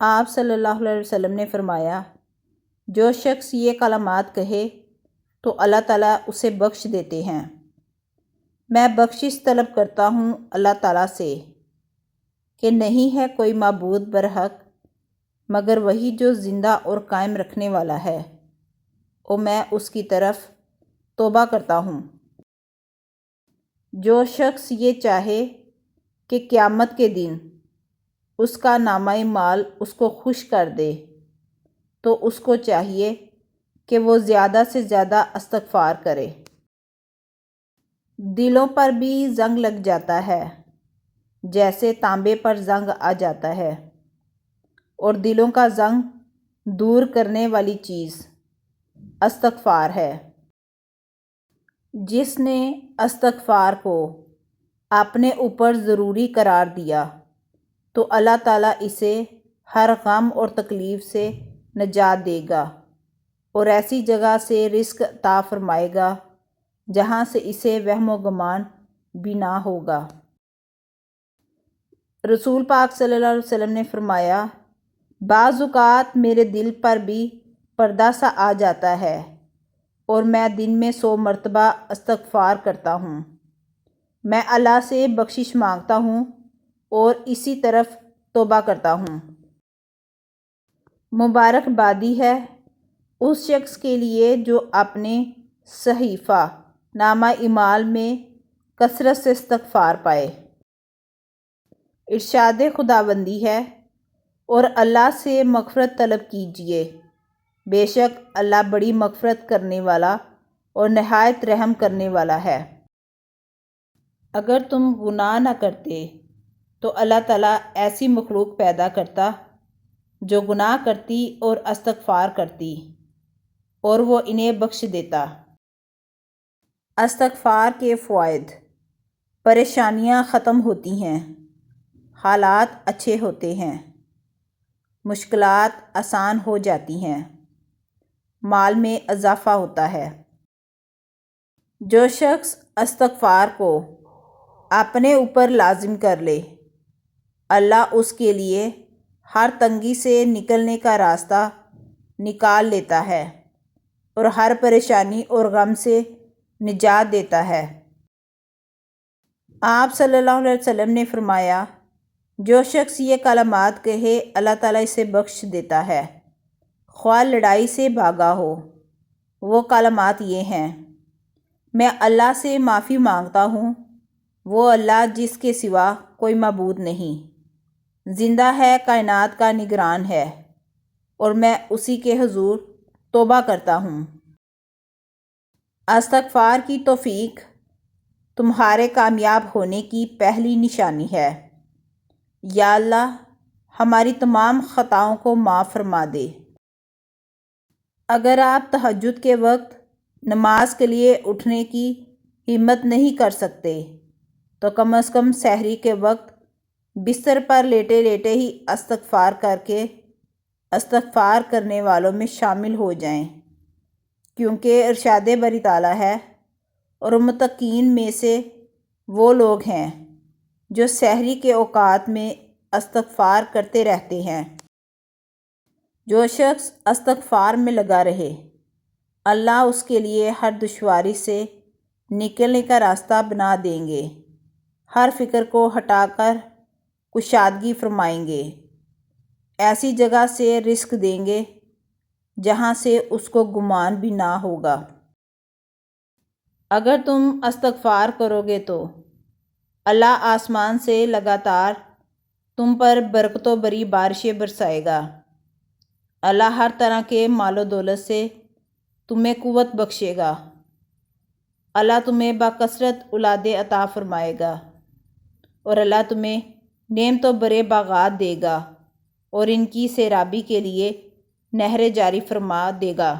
آپ صلی اللہ علیہ وسلم نے فرمایا، جو شخص یہ کلمات کہے تو اللہ تعالیٰ اسے بخش دیتے ہیں۔ میں بخشش طلب کرتا ہوں اللہ تعالیٰ سے کہ نہیں ہے کوئی معبود برحق مگر وہی جو زندہ اور قائم رکھنے والا ہے، اور میں اس کی طرف توبہ کرتا ہوں۔ جو شخص یہ چاہے کہ قیامت کے دن اس کا نامہ اعمال اس کو خوش کر دے تو اس کو چاہیے کہ وہ زیادہ سے زیادہ استغفار کرے۔ دلوں پر بھی زنگ لگ جاتا ہے جیسے تانبے پر زنگ آ جاتا ہے، اور دلوں کا زنگ دور کرنے والی چیز استغفار ہے۔ جس نے استغفار کو اپنے اوپر ضروری قرار دیا تو اللہ تعالیٰ اسے ہر غم اور تکلیف سے نجات دے گا اور ایسی جگہ سے رزق عطا فرمائے گا جہاں سے اسے وہم و گمان بھی نہ ہوگا۔ رسول پاک صلی اللہ علیہ وسلم نے فرمایا، بعض اوقات میرے دل پر بھی پردہ سا آ جاتا ہے اور میں دن میں 100 مرتبہ استغفار کرتا ہوں۔ میں اللہ سے بخشش مانگتا ہوں اور اسی طرف توبہ کرتا ہوں۔ مبارک بادی ہے اس شخص کے لیے جو اپنے صحیفہ نامہ اعمال میں کثرت سے استغفار پائے۔ ارشاد خداوندی ہے، اور اللہ سے مغفرت طلب کیجیے، بے شک اللہ بڑی مغفرت کرنے والا اور نہایت رحم کرنے والا ہے۔ اگر تم گناہ نہ کرتے تو اللہ تعالیٰ ایسی مخلوق پیدا کرتا جو گناہ کرتی اور استغفار کرتی، اور وہ انہیں بخش دیتا۔ استغفار کے فوائد: پریشانیاں ختم ہوتی ہیں، حالات اچھے ہوتے ہیں، مشکلات آسان ہو جاتی ہیں، مال میں اضافہ ہوتا ہے۔ جو شخص استغفار کو اپنے اوپر لازم کر لے، اللہ اس کے لیے ہر تنگی سے نکلنے کا راستہ نکال لیتا ہے اور ہر پریشانی اور غم سے نجات دیتا ہے۔ آپ صلی اللہ علیہ وسلم نے فرمایا، جو شخص یہ کلمات کہے اللہ تعالیٰ اسے بخش دیتا ہے، خواہ لڑائی سے بھاگا ہو۔ وہ کلمات یہ ہیں: میں اللہ سے معافی مانگتا ہوں، وہ اللہ جس کے سوا کوئی معبود نہیں، زندہ ہے، کائنات کا نگران ہے، اور میں اسی کے حضور توبہ کرتا ہوں۔ استغفار کی توفیق تمہارے کامیاب ہونے کی پہلی نشانی ہے۔ یا اللہ ہماری تمام خطاؤں کو معاف فرما دے۔ اگر آپ تہجد کے وقت نماز کے لیے اٹھنے کی ہمت نہیں کر سکتے تو کم از کم سحری کے وقت بستر پر لیٹے لیٹے ہی استغفار کر کے استغفار کرنے والوں میں شامل ہو جائیں، کیونکہ ارشاد باری تعالیٰ ہے، اور متقین میں سے وہ لوگ ہیں جو سحری کے اوقات میں استغفار کرتے رہتے ہیں۔ جو شخص استغفار میں لگا رہے، اللہ اس کے لیے ہر دشواری سے نکلنے کا راستہ بنا دیں گے، ہر فکر کو ہٹا کر کشادگی فرمائیں گے، ایسی جگہ سے رزق دیں گے جہاں سے اس کو گمان بھی نہ ہوگا۔ اگر تم استغفار کرو گے تو اللہ آسمان سے لگاتار تم پر برکتوں بری بارشیں برسائے گا۔ اللہ ہر طرح کے مال و دولت سے تمہیں قوت بخشے گا۔ اللہ تمہیں بکثرت اولادیں عطا فرمائے گا، اور اللہ تمہیں نعمتوں برے باغات دے گا اور ان کی سیرابی کے لیے نہریں جاری فرما دے گا۔